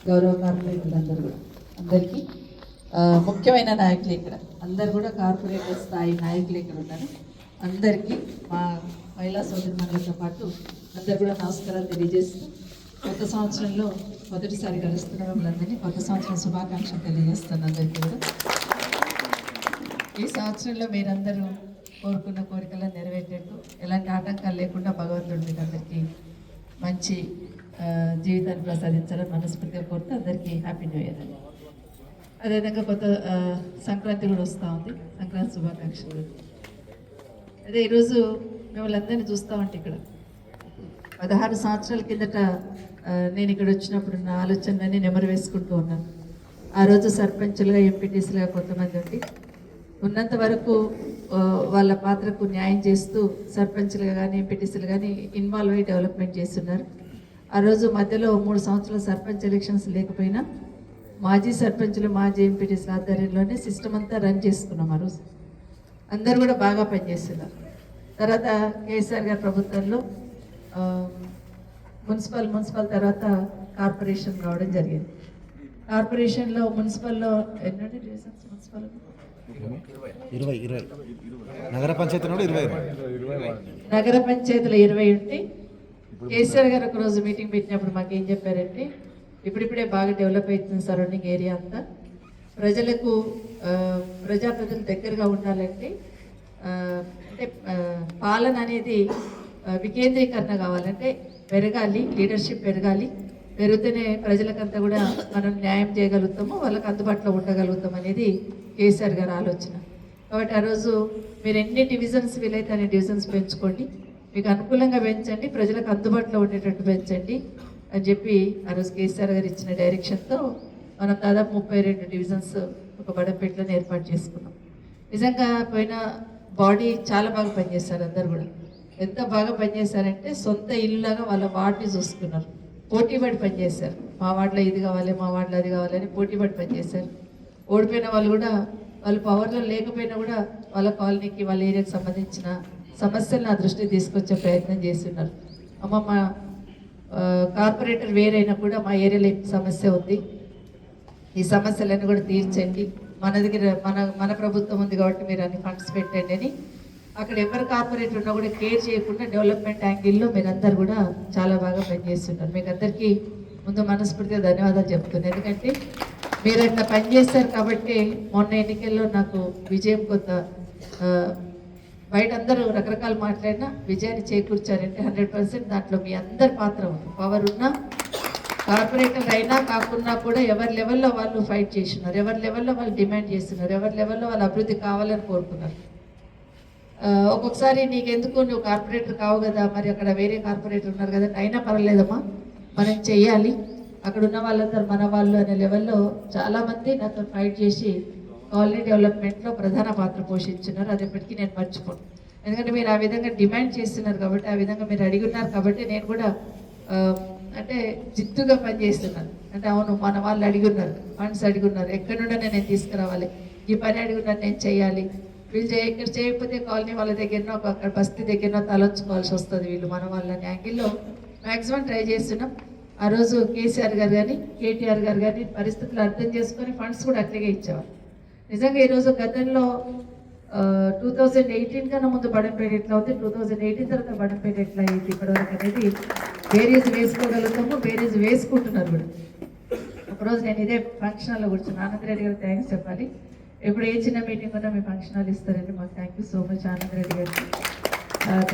గౌరవ కార్పొరేటర్లందరూ కూడా అందరికీ ముఖ్యమైన నాయకులు ఇక్కడ అందరు కూడా కార్పొరేటర్ స్థాయి నాయకులు ఇక్కడ ఉన్నారు. అందరికీ మా మహిళా సోదరులతో పాటు అందరు కూడా నమస్కారాలు తెలియజేస్తూ కొత్త సంవత్సరంలో మొదటిసారి కలుస్తున్న వాళ్ళందరినీ కొత్త సంవత్సరం శుభాకాంక్షలు తెలియజేస్తాను. అందరికీ కూడా ఈ సంవత్సరంలో మీరందరూ కోరుకున్న కోరికలను నెరవేరేట్టు ఎలాంటి ఆటంకాలు లేకుండా భగవంతుడు మీకు అందరికీ మంచి జీవితాన్ని ప్రసాదించాలని మనస్ఫూర్తిగా కోరుతూ అందరికీ హ్యాపీ న్యూ ఇయర్ అని. అదేవిధంగా కొత్త సంక్రాంతి కూడా వస్తూ ఉంది. సంక్రాంతి శుభాకాంక్షలు. అదే ఈరోజు మిమ్మల్ని అందరినీ చూస్తూ ఉంటే ఇక్కడ 16 సంవత్సరాల కిందట నేను ఇక్కడ వచ్చినప్పుడు నా ఆలోచనలన్నీ నెమరు వేసుకుంటూ ఉన్నాను. ఆ రోజు సర్పంచులుగా ఎంపీటీసీలుగా కొంతమంది ఉండి ఉన్నంత వరకు వాళ్ళ పాత్రకు న్యాయం చేస్తూ సర్పంచ్లుగా కానీ ఎంపీటీసీలు కానీ ఇన్వాల్వ్ అయ్యి డెవలప్మెంట్ చేస్తున్నారు. ఆ రోజు మధ్యలో 3 సంవత్సరాల సర్పంచ్ ఎలక్షన్స్ లేకపోయినా మాజీ సర్పంచులు మాజీ ఎంపీటీసీల ఆధ్వర్యంలోనే సిస్టమ్ అంతా రన్ చేసుకున్నాం. ఆ రోజు అందరు కూడా బాగా పనిచేస్తున్నారు. తర్వాత కేసీఆర్ గారి ప్రభుత్వంలో మున్సిపల్ తర్వాత కార్పొరేషన్ రావడం జరిగింది. కార్పొరేషన్లో మున్సిపల్లో ఎన్ని డివిజన్స్ మున్సిపల్ 20 నగర పంచాయతీలో 20 నగర పంచాయతీలు 20 ఉంటే కేసీఆర్ గారు ఒక రోజు మీటింగ్ పెట్టినప్పుడు మాకేం చెప్పారంటే ఇప్పుడిప్పుడే బాగా డెవలప్ అవుతుంది సరౌండింగ్ ఏరియా అంతా, ప్రజలకు ప్రజాప్రతినిధులు దగ్గరగా ఉండాలంటే అంటే పాలన అనేది వికేంద్రీకరణ కావాలంటే పెరగాలి, లీడర్షిప్ పెరగాలి, పెరిగితేనే ప్రజలకంతా కూడా మనం న్యాయం చేయగలుగుతాము, వాళ్ళకి అందుబాటులో ఉండగలుగుతాం అనేది కేసీఆర్ గారి ఆలోచన. కాబట్టి ఆ రోజు మీరు ఎన్ని డివిజన్స్ వీలైతే అన్ని డివిజన్స్ పెంచుకోండి, మీకు అనుకూలంగా పెంచండి, ప్రజలకు అందుబాటులో ఉండేటట్టు పెంచండి అని చెప్పి ఆ రోజు కేసీఆర్ గారు ఇచ్చిన డైరెక్షన్తో మనం దాదాపు 32 డివిజన్స్ ఒక బడంపేటలో ఏర్పాటు చేసుకున్నాం. నిజంగా పోయిన బాడీ చాలా బాగా పనిచేశారు. అందరు కూడా ఎంత బాగా పనిచేశారంటే సొంత ఇల్లులాగా వాళ్ళ వార్డుని చూసుకున్నారు, పోటీపడి పనిచేశారు. మా వార్డులో ఇది కావాలి, మా వార్డులో అది కావాలని పోటీపడి పనిచేశారు. ఓడిపోయిన వాళ్ళు కూడా వాళ్ళు పవర్లో లేకపోయినా కూడా వాళ్ళ కాలనీకి వాళ్ళ ఏరియాకి సంబంధించిన సమస్యలు నా దృష్టికి తీసుకొచ్చే ప్రయత్నం చేస్తున్నారు. అమ్మ మా కార్పొరేటర్ వేరైనా కూడా మా ఏరియాలో సమస్య ఉంది, ఈ సమస్యలన్నీ కూడా తీర్చండి, మన దగ్గర మన ప్రభుత్వం ఉంది కాబట్టి మీరు అన్ని ఫండ్స్ పెట్టండి అని అక్కడ ఎవరు కార్పొరేటర్ ఉన్నా కూడా కేర్ చేయకుండా డెవలప్మెంట్ యాంగిల్లో మీరందరూ కూడా చాలా బాగా పనిచేస్తున్నారు. మీకు అందరికీ ముందు మనస్ఫూర్తిగా ధన్యవాదాలు చెప్తున్నాను. ఎందుకంటే మీరు అట్లా పనిచేస్తారు కాబట్టి మొన్న ఎన్నికల్లో నాకు విజయం కొంత బయట అందరూ రకరకాలు మాట్లాడినా విజయాన్ని చేకూర్చారంటే 100% దాంట్లో మీ అందరి పాత్ర ఉంది. పవర్ ఉన్నా కార్పొరేటర్ అయినా కాకున్నా కూడా ఎవరి లెవెల్లో వాళ్ళు ఫైట్ చేస్తున్నారు, ఎవరి లెవెల్లో వాళ్ళు డిమాండ్ చేస్తున్నారు, ఎవరి లెవెల్లో వాళ్ళు అభివృద్ధి కావాలని కోరుకున్నారు. ఒక్కొక్కసారి నీకెందుకు నువ్వు కార్పొరేటర్ కావు కదా, మరి అక్కడ వేరే కార్పొరేటర్ ఉన్నారు కదా, అయినా పర్వాలేదమ్మా మనం చెయ్యాలి, అక్కడ ఉన్న వాళ్ళందరూ మన వాళ్ళు అనే లెవెల్లో చాలామంది నాతో ఫైట్ చేసి కాలనీ డెవలప్మెంట్లో ప్రధాన పాత్ర పోషించున్నారు. అది ఎప్పటికీ నేను మర్చిపోను. ఎందుకంటే మీరు ఆ విధంగా డిమాండ్ చేస్తున్నారు కాబట్టి, ఆ విధంగా మీరు అడిగున్నారు కాబట్టి నేను కూడా అంటే జిద్దుగా పనిచేస్తున్నాను. అంటే అవును మన వాళ్ళు అడిగున్నారు, ఫండ్స్ అడిగున్నారు, ఎక్కడి నుండి నేను తీసుకురావాలి, ఈ పని అడిగున్నారు నేను చేయాలి, వీళ్ళు ఇక్కడ చేయకపోతే కాలనీ వాళ్ళ దగ్గరనో అక్కడ బస్తీ దగ్గరనో తలొచ్చుకోవాల్సి వస్తుంది వీళ్ళు మన వాళ్ళని యాంగిల్లో మ్యాక్సిమం ట్రై చేస్తున్నాం. ఆ రోజు కేసీఆర్ గారు కానీ కేటీఆర్ గారు కానీ పరిస్థితులు అర్థం చేసుకొని ఫండ్స్ కూడా అట్లాగే ఇచ్చేవారు. నిజంగా ఈరోజు గతంలో 2018 కన్నా ముందు బడంపేట ఎట్లా ఉంది, 2018 తర్వాత బడంపేట ఎట్లా అయింది ఇప్పటివరకు అనేది బేరీజ్ వేసుకోగలుగుతాము, బేరీజ్ వేసుకుంటున్నారు కూడా. ఒకరోజు నేను ఇదే ఫంక్షన్ హాల్లో కూర్చున్నాను. ఆనందరెడ్డి గారు థ్యాంక్స్ చెప్పాలి, ఎప్పుడు ఏ చిన్న మీటింగ్ ఉన్నా మీ ఫంక్షన్ హాల్ ఇస్తారండి, మాకు thank you so much Anand Reddy గారికి.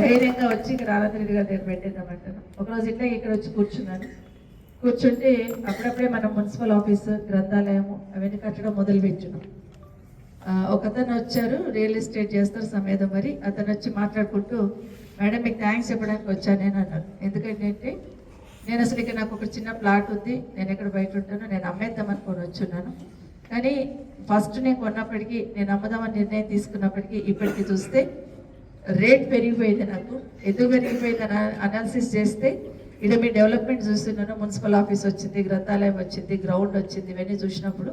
ధైర్యంగా వచ్చి ఇక్కడ ఆనందరెడ్డి గారి దగ్గర పెట్టేద్దామంటాను. ఒకరోజు ఇట్లా ఇక్కడ వచ్చి కూర్చుంటే అప్పుడప్పుడే మనం మున్సిపల్ ఆఫీసు గ్రంథాలయము అవన్నీ కట్టడం మొదలుపెట్టున్నాం. ఒకతను వచ్చారు, రియల్ ఎస్టేట్ చేస్తారు సమేధం, మరి అతను వచ్చి మాట్లాడుకుంటూ మేడం మీకు థ్యాంక్స్ చెప్పడానికి వచ్చాను నేను అన్నాను. ఎందుకంటే నేను అసలు ఇక్కడ నాకు ఒక చిన్న ప్లాట్ ఉంది, నేను ఎక్కడ బయట ఉంటాను, నేను అమ్మేద్దాం అనుకొని వచ్చున్నాను, కానీ ఫస్ట్ నేను కొన్నప్పటికీ నేను అమ్మదామని నిర్ణయం తీసుకున్నప్పటికీ ఇప్పటికీ చూస్తే రేట్ పెరిగిపోయింది. నాకు ఎందుకు పెరిగిపోయిందని అనాలిసిస్ చేస్తే ఇక్కడ మీ డెవలప్మెంట్ చూస్తున్నాను, మున్సిపల్ ఆఫీస్ వచ్చింది, గ్రంథాలయం వచ్చింది, గ్రౌండ్ వచ్చింది, ఇవన్నీ చూసినప్పుడు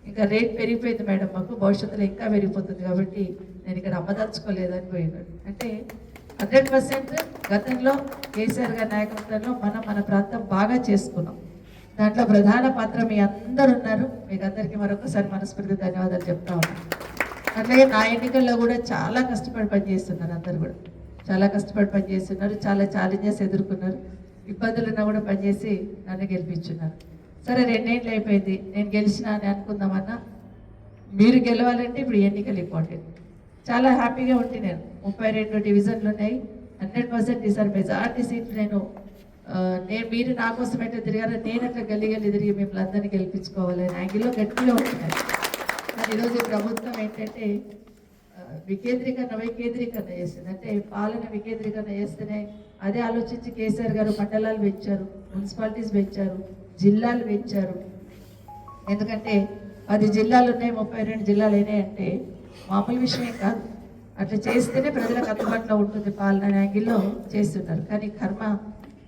ఇంకా రేట్ పెరిగిపోయింది మేడం, మాకు భవిష్యత్తులో ఇంకా పెరిగిపోతుంది కాబట్టి నేను ఇక్కడ అమ్మదలుచుకోలేదని పోయినాడు. అంటే 100% గతంలో కేసీఆర్ గారి నాయకత్వంలో మన ప్రాంతం బాగా చేసుకున్నాం. దాంట్లో ప్రధాన పాత్ర మీ అందరు ఉన్నారు. మీకు అందరికీ మరొకసారి మనస్ఫూర్తి ధన్యవాదాలు చెప్తా ఉన్నాను. అట్లాగే నా ఎన్నికల్లో కూడా చాలా కష్టపడి పనిచేస్తున్నారు. అందరు కూడా చాలా కష్టపడి పనిచేస్తున్నారు. చాలా ఛాలెంజెస్ ఎదుర్కొన్నారు. ఇబ్బందులున్నా కూడా పనిచేసి నన్ను గెలిపించున్నారు. సరే 2 ఏళ్ళు అయిపోయింది, నేను గెలిచినా అని అనుకుందామన్నా మీరు గెలవాలంటే ఇప్పుడు ఎన్నికలు ఇంపార్టెంట్. చాలా హ్యాపీగా ఉంటే నేను 32 డివిజన్లు ఉన్నాయి. 100% ఈసారి మెజార్టీ సీట్లు నేను మీరు నా కోసం ఎట్లా తిరిగారో నేను అట్లా గల్లి తిరిగి మిమ్మల్ని అందరినీ గెలిపించుకోవాలి యాంగిల్లో గట్టిగా ఉంటున్నాను. కానీ ఈరోజు ఈ ప్రభుత్వం ఏంటంటే వికేంద్రీకరణ చేస్తుంది. అంటే పాలన వికేంద్రీకరణ చేస్తేనే అదే ఆలోచించి కేసీఆర్ గారు మండలాలు పెంచారు, మున్సిపాలిటీస్ పెంచారు, జిల్లాలు పెంచారు. ఎందుకంటే 10 జిల్లాలు ఉన్నాయి, 32 జిల్లాలు అయినాయి అంటే మామూలు విషయం కాదు. అట్లా చేస్తేనే ప్రజలకు అందుబాటులో ఉంటుంది పాలన యాంగిల్లో చేస్తున్నారు. కానీ కర్మ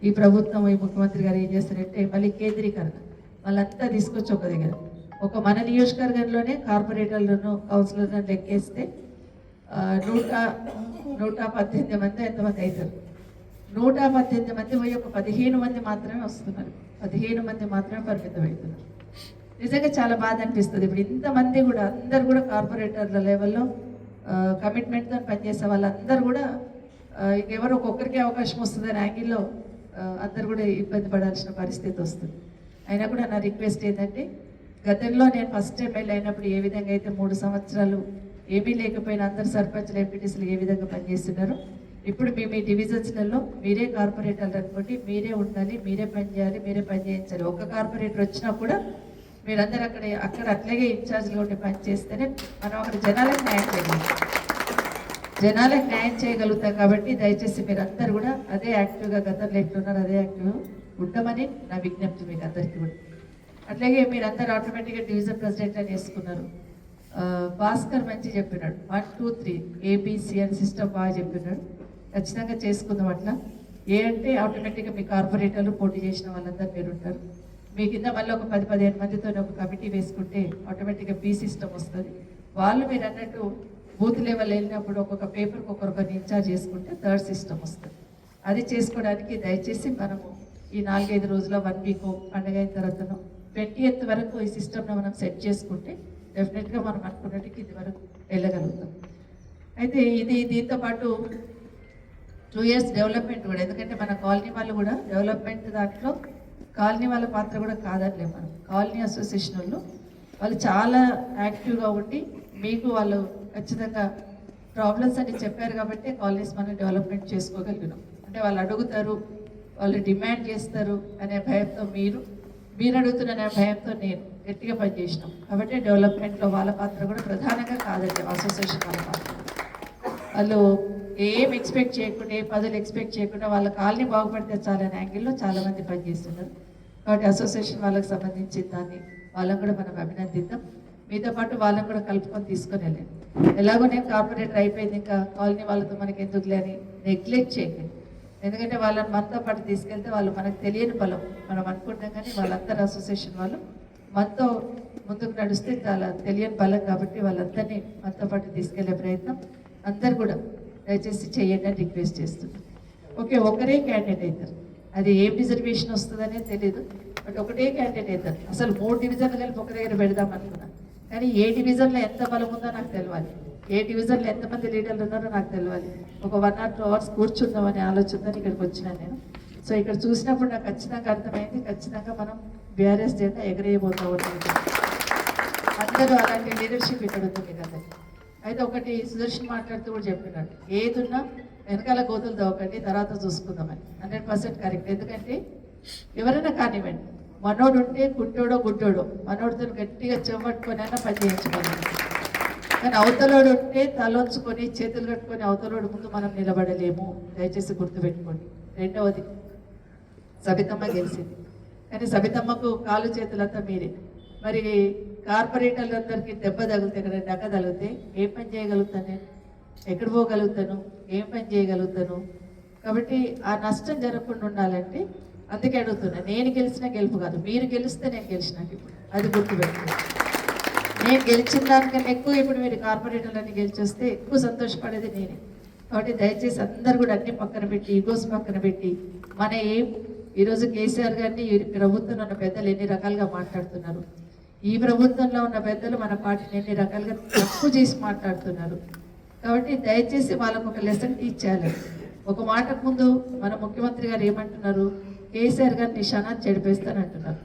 ఈ ప్రభుత్వం, ఈ ముఖ్యమంత్రి గారు ఏం చేస్తారంటే మళ్ళీ కేంద్రీకరణ వాళ్ళంతా తీసుకొచ్చి ఒక దగ్గర ఒక మన నియోజకవర్గంలోనే కార్పొరేటర్లను కౌన్సిలర్లను లెక్కేస్తే 118 మంది ఎంతమంది అవుతారు. 118 మంది పోయి ఒక 15 మంది మాత్రమే వస్తున్నారు. 15 మంది మాత్రమే పరిమితం అవుతున్నారు. నిజంగా చాలా బాధ అనిపిస్తుంది. ఇప్పుడు ఇంతమంది కూడా అందరు కూడా కార్పొరేటర్ల లెవెల్లో కమిట్మెంట్తో పనిచేసే వాళ్ళందరూ కూడా ఎవరు ఒక్కొక్కరికి అవకాశం వస్తుందని యాంగిల్లో అందరు కూడా ఇబ్బంది పడాల్సిన పరిస్థితి వస్తుంది. అయినా కూడా నా రిక్వెస్ట్ ఏంటంటే గతంలో నేను ఫస్ట్ ఎమ్మెల్యే అయినప్పుడు ఏ విధంగా అయితే 3 సంవత్సరాలు ఏమీ లేకపోయినా అందరు సర్పంచ్లు ఎంపీటీసీలు ఏ విధంగా పనిచేస్తున్నారో ఇప్పుడు మీ డివిజన్స్లలో మీరే కార్పొరేటర్లు అనుకోండి, మీరే ఉండాలి, మీరే పని చేయాలి, మీరే పని చేయించాలి. ఒక్క కార్పొరేటర్ వచ్చినా కూడా మీరందరూ అక్కడ అట్లాగే ఇన్ఛార్జ్గా ఉండి పని చేస్తేనే మనం అక్కడ జనాలకు న్యాయం చేయగలుగుతాం. కాబట్టి దయచేసి మీరందరూ కూడా అదే యాక్టివ్గా గతంలో ఎట్లున్నారు అదే యాక్టివ్గా ఉండమని నా విజ్ఞప్తి మీకు అందరికీ కూడా. అట్లాగే మీరందరూ ఆటోమేటిక్గా డివిజన్ ప్రెసిడెంట్ అని వేసుకున్నారు. భాస్కర్ మంచి చెప్పినాడు, 1, 2, 3 ABC అని సిస్టమ్ బాగా చెప్పినాడు. ఖచ్చితంగా చేసుకుందాం అట్లా. ఏ అంటే ఆటోమేటిక్గా మీ కార్పొరేటర్లు పోటీ చేసిన వాళ్ళందరూ మీరు ఉంటారు. మీ కింద మళ్ళీ ఒక 10-15 మందితో ఒక కమిటీ వేసుకుంటే ఆటోమేటిక్గా బీ సిస్టమ్ వస్తుంది. వాళ్ళు మీరు అన్నట్టు బూత్ లెవెల్ వెళ్ళినప్పుడు ఒక్కొక్క పేపర్కి ఒకరిని ఇన్ఛార్జ్ చేసుకుంటే థర్డ్ సిస్టమ్ వస్తుంది. అది చేసుకోవడానికి దయచేసి మనము ఈ 4-5 రోజుల 1 వీక్ పండుగ అయిన తర్వాతను 20th వరకు ఈ సిస్టమ్ని మనం సెట్ చేసుకుంటే డెఫినెట్గా మనం అనుకున్నట్టు ఇది వరకు వెళ్ళగలుగుతాం. అయితే దీంతో పాటు 2 years డెవలప్మెంట్ కూడా, ఎందుకంటే మన కాలనీ వాళ్ళు కూడా డెవలప్మెంట్ దాంట్లో కాలనీ వాళ్ళ పాత్ర కూడా కాదట్లేదు. మనం కాలనీ అసోసియేషన్ వాళ్ళు చాలా యాక్టివ్గా ఉండి మీకు వాళ్ళు ఖచ్చితంగా ప్రాబ్లమ్స్ అని చెప్పారు కాబట్టి కాలనీస్ మనం డెవలప్మెంట్ చేసుకోగలిగినాం. అంటే వాళ్ళు అడుగుతారు, వాళ్ళు డిమాండ్ చేస్తారు అనే భయంతో మీరు అడుగుతున్న భయంతో నేను గట్టిగా పనిచేసినాం. కాబట్టి డెవలప్మెంట్లో వాళ్ళ పాత్ర కూడా ప్రధానంగా కాదండి. అసోసియేషన్ వాళ్ళ పాత్ర వాళ్ళు ఏం ఎక్స్పెక్ట్ చేయకుండా, ఏ పదులు ఎక్స్పెక్ట్ చేయకుండా వాళ్ళ కాలనీ బాగుపడితే చాలనే యాంగిల్లో చాలామంది పనిచేస్తున్నారు. కాబట్టి అసోసియేషన్ వాళ్ళకి సంబంధించిన దాన్ని వాళ్ళని కూడా మనం అభినందిద్దాం. మీతో పాటు వాళ్ళని కూడా కలుపుకొని తీసుకొని వెళ్ళండి. ఎలాగో నేను కార్పొరేటర్ అయిపోయింది, ఇంకా కాలనీ వాళ్ళతో మనకి ఎందుకులే అని నెగ్లెక్ట్ చేయకండి. ఎందుకంటే వాళ్ళని మనతో పాటు తీసుకెళ్తే వాళ్ళు మనకు తెలియని బలం మనం అనుకుంటాం, కానీ వాళ్ళందరూ అసోసియేషన్ వాళ్ళు మనతో ముందుకు నడిస్తే చాలా తెలియని బలం. కాబట్టి వాళ్ళందరినీ మనతో పాటు తీసుకెళ్లే ప్రయత్నం అందరు కూడా దయచేసి చేయండి అని రిక్వెస్ట్ చేస్తున్నాను. ఓకే, ఒకరే క్యాండిడేట్ అవుతారు, అది ఏం రిజర్వేషన్ వస్తుందనే తెలియదు. బట్ ఒకటే క్యాండిడేట్ అవుతారు. అసలు 3 డివిజన్లు కలిపి ఒక దగ్గర పెడదాం అనుకున్నాను, కానీ ఏ డివిజన్లో ఎంత బలం ఉందో నాకు తెలియాలి, ఏ డివిజన్లో ఎంతమంది లీడర్లు ఉన్నారో నాకు తెలియాలి. ఒక 1 or 2 hours కూర్చుందామనే ఆలోచనతో ఇక్కడికి వచ్చినాను నేను. సో ఇక్కడ చూసినప్పుడు నాకు ఖచ్చితంగా అర్థమైంది, ఖచ్చితంగా మనం బీఆర్ఎస్ జెండా ఎగరేయబోతా ఉంటుంది. అందరూ అలాంటి లీడర్షిప్ ఇక్కడ ఉంటుంది కదా. అయితే ఒకటి సుదర్శన్ మాట్లాడుతూ కూడా చెప్పినాడు, ఏదున్నా వెనకాల గోతులు తవ్వకండి, తర్వాత చూసుకుందామని. 100% కరెక్ట్. ఎందుకంటే ఎవరైనా కానివ్వండి, మనోడు ఉంటే కుంటోడో గుడ్డోడో మనోడితో గట్టిగా చెమట్టుకొని అయినా పని చేయించుకోవాలి. కానీ అవతలోడు ఉంటే తలొంచుకొని చేతులు కట్టుకొని అవతలోడు ముందు మనం నిలబడలేము. దయచేసి గుర్తుపెట్టుకోండి. రెండవది, సబితమ్మ గెలిచింది, కానీ సబితమ్మకు కాలు చేతులంతా మీరే. మరి కార్పొరేటర్లందరికీ దెబ్బ తగిలితే, ఇక్కడ డక్క తగిలితే ఏం పని చేయగలుగుతాను నేను? ఎక్కడ పోగలుగుతాను? ఏం పని చేయగలుగుతాను? కాబట్టి ఆ నష్టం జరగకుండా ఉండాలంటే అందుకే అడుగుతున్నా. నేను గెలిచిన గెలుపు కాదు, మీరు గెలిస్తే నేను గెలిచినాక ఇప్పుడు అది గుర్తుపెట్టుకోండి. నేను గెలిచిన దానికన్నా ఎక్కువ ఇప్పుడు మీరు కార్పొరేటర్లన్నీ గెలిచేస్తే ఎక్కువ సంతోషపడేది నేనే. కాబట్టి దయచేసి అందరు కూడా అన్ని పక్కన పెట్టి, ఈగోస్ పక్కన పెట్టి మన ఈరోజు కేసీఆర్ గారిని ఈ ప్రభుత్వంలో ఉన్న పెద్దలు ఎన్ని రకాలుగా మాట్లాడుతున్నారు, ఈ ప్రభుత్వంలో ఉన్న పెద్దలు మన పార్టీని ఎన్ని రకాలుగా తప్పు చేసి మాట్లాడుతున్నారు. కాబట్టి దయచేసి వాళ్ళకు ఒక లెసన్ టీచ్ చేయాలి. ఒక మాటకు ముందు మన ముఖ్యమంత్రి గారు ఏమంటున్నారు, కేసీఆర్ గారి నిశానాన్ని చెడిపేస్తానంటున్నారు.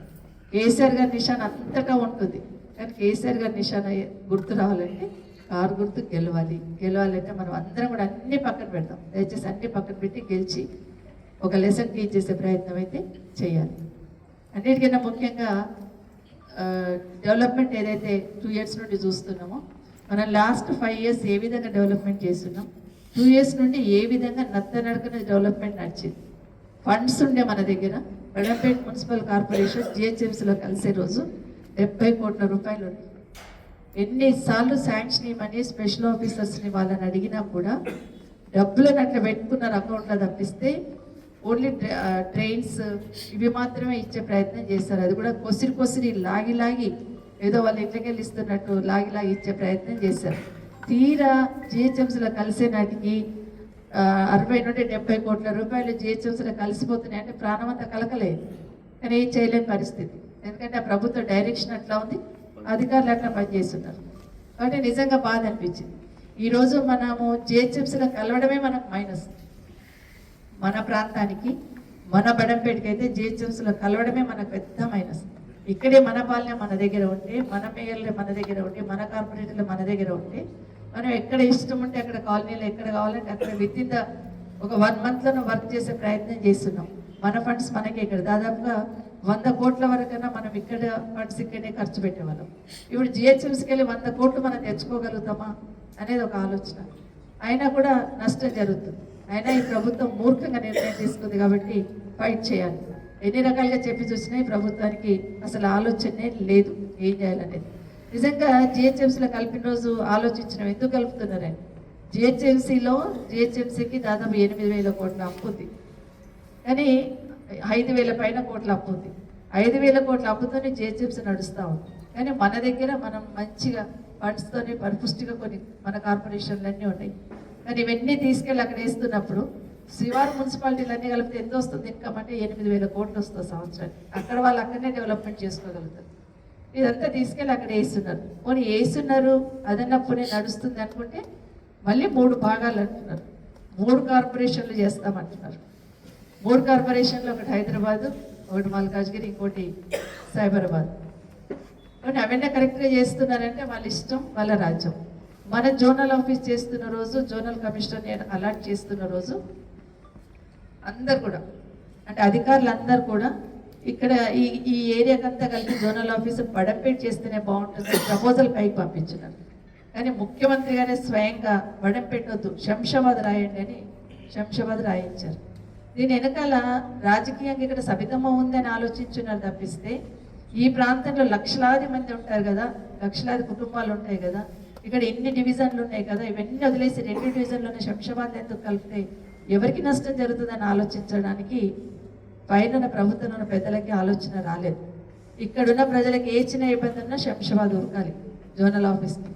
కేసీఆర్ గారి నిశాన అంతటా ఉంటుంది, కానీ కేసీఆర్ గారి నిశాన గుర్తు రావాలంటే కారు గుర్తు గెలవాలంటే మనం అందరం కూడా అన్ని పక్కన పెడతాం. దయచేసి అన్ని పక్కన పెట్టి గెలిచి ఒక లెసన్ టీచ్ చేసే ప్రయత్నం అయితే చేయాలి. అన్నిటికన్నా ముఖ్యంగా డెవలప్మెంట్ ఏదైతే 2 years నుండి చూస్తున్నామో, మనం లాస్ట్ 5 years ఏ విధంగా డెవలప్మెంట్ చేస్తున్నాం, 2 years నుండి ఏ విధంగా నత్తనడకన డెవలప్మెంట్ నడిచింది. ఫండ్స్ ఉండే మన దగ్గర బడంపేట మున్సిపల్ కార్పొరేషన్ జిహెచ్ఎంసీలో కలిసే రోజు 70 కోట్ల రూపాయలు ఉన్నాయి. ఎన్నిసార్లు శాంక్షన్ ఇవ్వమని స్పెషల్ ఆఫీసర్స్ని వాళ్ళని అడిగినా కూడా డబ్బులను అట్లా పెట్టుకున్నారు అకౌంట్లో తప్పిస్తే ఓన్లీ ట్రైన్స్ ఇవి మాత్రమే ఇచ్చే ప్రయత్నం చేస్తారు. అది కూడా కొసిరి లాగి ఏదో వాళ్ళు ఇంట్లోకి ఇస్తున్నట్టు లాగి ఇచ్చే ప్రయత్నం చేశారు. తీరా జిహెచ్ఎంసీలో కలిసే నాటికి 60 నుండి 70 కోట్ల రూపాయలు జిహెచ్ఎంసీలో కలిసిపోతున్నాయి అంటే ప్రాణం అంతా కలకలేదు. కానీ ఏం చేయలేని పరిస్థితి, ఎందుకంటే ఆ ప్రభుత్వ డైరెక్షన్ అట్లా ఉంది, అధికారులు అట్లా పనిచేస్తున్నారు. కాబట్టి నిజంగా బాధ అనిపించింది. ఈరోజు మనము జిహెచ్ఎంసీలో కలవడమే మనకు మైనస్. మన ప్రాంతానికి మన బడంపేటకి అయితే జిహెచ్ఎంసీలో కలవడమే మనకు పెద్ద మైనస్. ఇక్కడే మన పాలన మన దగ్గర ఉంటే, మన మేయర్లు మన దగ్గర ఉంటే, మన కార్పొరేటర్లు మన దగ్గర ఉంటే, మనం ఎక్కడ ఇష్టం ఉంటే అక్కడ కాలనీలో ఎక్కడ కావాలంటే అక్కడ విత్ ఇన్ ఒక 1 monthలో వర్క్ చేసే ప్రయత్నం చేస్తున్నాం. మన ఫండ్స్ మనకే ఇక్కడ దాదాపుగా 100 కోట్ల వరకైనా మనం ఇక్కడ ఫండ్స్ ఇక్కడే ఖర్చు పెట్టేవాళ్ళం. ఇప్పుడు జిహెచ్ఎంసీకి వెళ్ళి 100 కోట్లు మనం తెచ్చుకోగలుగుతామా అనేది ఒక ఆలోచన. అయినా కూడా నష్టం జరుగుతుంది. అయినా ఈ ప్రభుత్వం మూర్ఖంగా నిర్ణయం తీసుకుంది కాబట్టి ఫైట్ చేయాలి. ఎన్ని రకాలుగా చెప్పి చూసినా ఈ ప్రభుత్వానికి అసలు ఆలోచనే లేదు ఏం చేయాలనేది. నిజంగా జిహెచ్ఎంసీలో కలిపిన రోజు ఆలోచించడం ఎందుకు కలుపుతున్నారని. జిహెచ్ఎంసీకి దాదాపు 8,000 కోట్ల అప్పు ఉంది, కానీ 5,000 పైన కోట్ల అప్పు ఉంది. 5,000 కోట్ల అప్పుతోనే జిహెచ్ఎంసీ నడుస్తూ ఉంది. కానీ మన దగ్గర మనం మంచిగా ఫండ్స్తోనే పరిపుష్టిగా కొన్ని మన కార్పొరేషన్లు ఉన్నాయి. కానీ ఇవన్నీ తీసుకెళ్ళి అక్కడ వేస్తున్నప్పుడు శివారు మున్సిపాలిటీలు అన్నీ కలిపితే ఎంత వస్తుంది ఇన్కమ్ అంటే 8,000 కోట్లు వస్తుంది సంవత్సరానికి. అక్కడ వాళ్ళు అక్కడనే డెవలప్మెంట్ చేసుకోగలుగుతారు. ఇదంతా తీసుకెళ్ళి అక్కడ వేస్తున్నారు. పోనీ వేస్తున్నారు అదన్నప్పుడే నడుస్తుంది అనుకుంటే మళ్ళీ 3 భాగాలు అంటున్నారు. 3 కార్పొరేషన్లు చేస్తామంటున్నారు. 3 కార్పొరేషన్లు, ఒకటి హైదరాబాదు, ఒకటి మల్కాజ్గిరి, ఇంకోటి సైబరాబాద్. కానీ అవన్నీ కరెక్ట్గా చేస్తున్నారంటే వాళ్ళ ఇష్టం, వాళ్ళ రాజ్యం. మన జోనల్ ఆఫీస్ చేస్తున్న రోజు, జోనల్ కమిషనర్ అలాట్ చేస్తున్న రోజు అందరు కూడా అంటే అధికారులు అందరు కూడా ఇక్కడ ఈ ఏరియాకంతా కలిపి జోనల్ ఆఫీస్ బడంపేట చేస్తేనే బాగుంటుంది ప్రపోజల్ పైకి పంపించినారు. కానీ ముఖ్యమంత్రి గారే స్వయంగా బడంపేట వద్దు శంషాబాద్ రాయండి అని శంషాబాద్ రాయించారు. దీని వెనకాల రాజకీయంగా ఇక్కడ సబితమ్మ ఉందని ఆలోచించున్నారు తప్పిస్తే, ఈ ప్రాంతంలో లక్షలాది మంది ఉంటారు కదా, లక్షలాది కుటుంబాలు ఉంటాయి కదా, ఇక్కడ ఎన్ని డివిజన్లు ఉన్నాయి కదా, ఇవన్నీ వదిలేసి 2 డివిజన్లోనే శంషాబాద్ ఎందుకు కలిపితే ఎవరికి నష్టం జరుగుతుందని ఆలోచించడానికి పైన ప్రభుత్వంలో ఉన్న పెద్దలకి ఆలోచన రాలేదు. ఇక్కడున్న ప్రజలకు ఏ చిన్న ఇబ్బంది ఉన్నా శంషాబాద్ ఉరకాలి జోనల్ ఆఫీస్కి.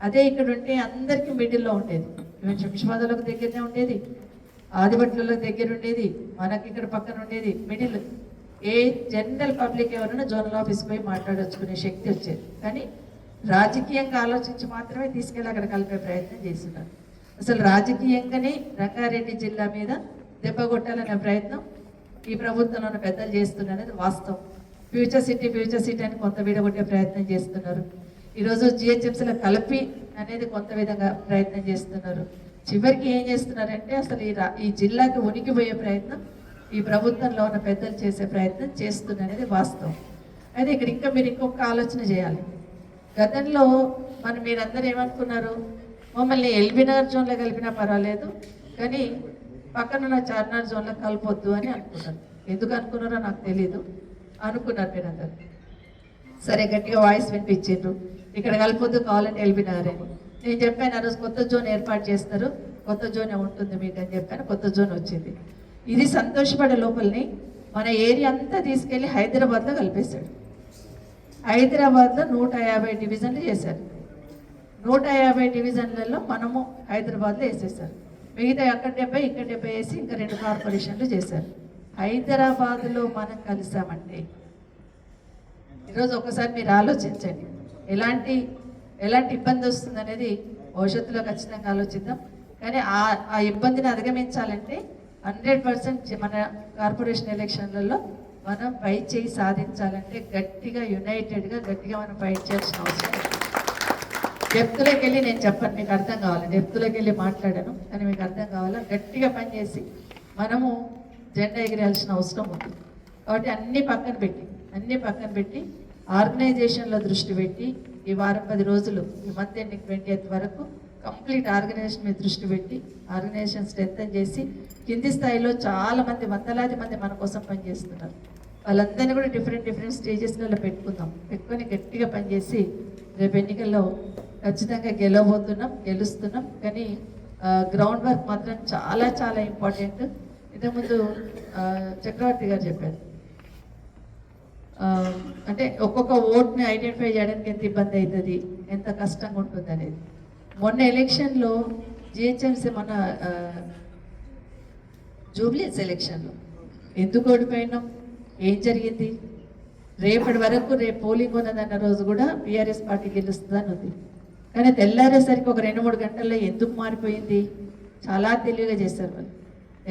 అదే ఇక్కడ ఉంటే అందరికీ మిడిల్లో ఉండేది. ఈవెన్ శంషాబాద్లోకి దగ్గరనే ఉండేది, ఆదిబట్లలో దగ్గర ఉండేది, మనకి ఇక్కడ పక్కన ఉండేది మిడిల్. ఏ జనరల్ పబ్లిక్ ఎవరైనా జోనల్ ఆఫీస్కి పోయి మాట్లాడొచ్చుకునే శక్తి వచ్చేది. కానీ రాజకీయంగా ఆలోచించి మాత్రమే తీసుకెళ్ళి అక్కడ కలిపే ప్రయత్నం చేస్తున్నారు. అసలు రాజకీయంగానే రంగారెడ్డి జిల్లా మీద దెబ్బ కొట్టాలనే ప్రయత్నం ఈ ప్రభుత్వంలో ఉన్న పెద్దలు చేస్తున్నారు. వాస్తవం. ఫ్యూచర్ సిటీ అని కొంత విడగొట్టే ప్రయత్నం చేస్తున్నారు. ఈరోజు జిహెచ్ఎంసీలో కలిపి అనేది కొంత విధంగా ప్రయత్నం చేస్తున్నారు. చివరికి ఏం చేస్తున్నారంటే అసలు ఈ జిల్లాకి ఉనికిపోయే ప్రయత్నం ఈ ప్రభుత్వంలో ఉన్న పెద్దలు చేసే ప్రయత్నం చేస్తున్నది వాస్తవం. అయితే ఇక్కడ ఇంకా మీరు ఇంకొక ఆలోచన చేయాలి. గతంలో మీరందరూ ఏమనుకున్నారు, మమ్మల్ని ఎల్బీనగర్ జోన్లో కలిపినా పర్వాలేదు కానీ పక్కనున్న చార్మినార్ జోన్లో కలపొద్దు అని అనుకున్నారు. ఎందుకు అనుకున్నారో నాకు తెలీదు, అనుకున్నారు మీరందరూ. సరే గట్టిగా వాయిస్ వినిపించారు, ఇక్కడ కలపొద్దు కావాలంటే ఎల్బీనగర్ అని. నేను చెప్పాను ఆ రోజు కొత్త జోన్ ఏర్పాటు చేస్తారు, కొత్త జోనే ఉంటుంది మీకు అని చెప్పాను. కొత్త జోన్ వచ్చింది. ఇది సంతోషపడే లోపలిని మన ఏరియా అంతా తీసుకెళ్ళి హైదరాబాద్లో కలిపేశాడు. హైదరాబాద్లో 150 డివిజన్లు చేశారు. 150 డివిజన్లలో మనము హైదరాబాద్లో వేసేసారు. మిగతా అక్కడ 70 ఇక్కడ 70 వేసి ఇంకా 2 కార్పొరేషన్లు చేశారు. హైదరాబాదులో మనం కలిసామంటే ఈరోజు ఒకసారి మీరు ఆలోచించండి ఎలాంటి ఇబ్బంది వస్తుంది అనేది భవిష్యత్తులో ఖచ్చితంగా ఆలోచిద్దాం. కానీ ఆ ఇబ్బందిని అధిగమించాలంటే 100% మన కార్పొరేషన్ ఎలక్షన్లలో మనం ఫైట్ చేయి సాధించాలంటే గట్టిగా యునైటెడ్గా గట్టిగా మనం ఫైట్ చేయాల్సిన అవసరం ఉంది. డెప్త్లోకి వెళ్ళి నేను చెప్పను, మీకు అర్థం కావాలి. డెప్త్లోకి వెళ్ళి మాట్లాడాను కానీ మీకు అర్థం కావాలా. గట్టిగా పనిచేసి మనము జెండా ఎగిరేయాల్సిన అవసరం ఉంది. కాబట్టి అన్నీ పక్కన పెట్టి ఆర్గనైజేషన్లో దృష్టి పెట్టి ఈ వారం 10 రోజులు ఈ మంత్ ఎండింగ్ 20th వరకు కంప్లీట్ ఆర్గనైజేషన్ మీద దృష్టి పెట్టి ఆర్గనైజేషన్ స్ట్రెంథన్ చేసి కింది స్థాయిలో చాలా మంది వందలాది మంది మన కోసం పనిచేస్తున్నారు. వాళ్ళందరినీ కూడా డిఫరెంట్ స్టేజెస్లలో పెట్టుకొని గట్టిగా పనిచేసి రేపు ఎన్నికల్లో ఖచ్చితంగా గెలుస్తున్నాం. కానీ గ్రౌండ్ వర్క్ మాత్రం చాలా చాలా ఇంపార్టెంట్. ఇంతకుముందు చక్రవర్తి గారు చెప్పారు, అంటే ఒక్కొక్క ఓట్ని ఐడెంటిఫై చేయడానికి ఎంత ఇబ్బంది అవుతుంది, ఎంత కష్టంగా ఉంటుంది అనేది. మొన్న ఎలక్షన్లో జిహెచ్ఎంసీ మన జూబ్లీస్ ఎలక్షన్లో ఎందుకు ఓడిపోయినాం, ఏం జరిగింది? రేపటి వరకు రేపు పోలింగ్ ఉన్నదన్న రోజు కూడా బీఆర్ఎస్ పార్టీ గెలుస్తుందని ఉంది. కానీ తెల్లారేసరికి ఒక 2-3 గంటల్లో ఎందుకు మారిపోయింది? చాలా తెలివిగా చేశారు వాళ్ళు.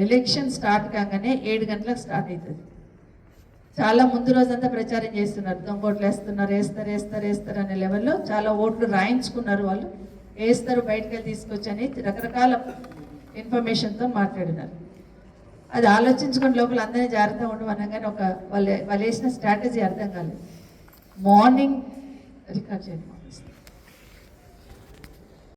ఎలక్షన్ స్టార్ట్ కాగానే 7 గంటలకు స్టార్ట్ అవుతుంది. చాలా ముందు రోజంతా ప్రచారం చేస్తున్నారు, దొంగోట్లు వేస్తారు అనే లెవెల్లో చాలా ఓట్లు రాయించుకున్నారు. వాళ్ళు వేస్తారు, బయటకు వెళ్ళి తీసుకొచ్చి అని రకరకాల ఇన్ఫర్మేషన్తో మాట్లాడినారు. అది ఆలోచించుకుని లోపల అందరినీ జాగ్రత్తగా ఉండమనగానే వాళ్ళు వేసిన స్ట్రాటజీ అర్థం కాలేదు. మార్నింగ్ రికార్డ్ చేయండి.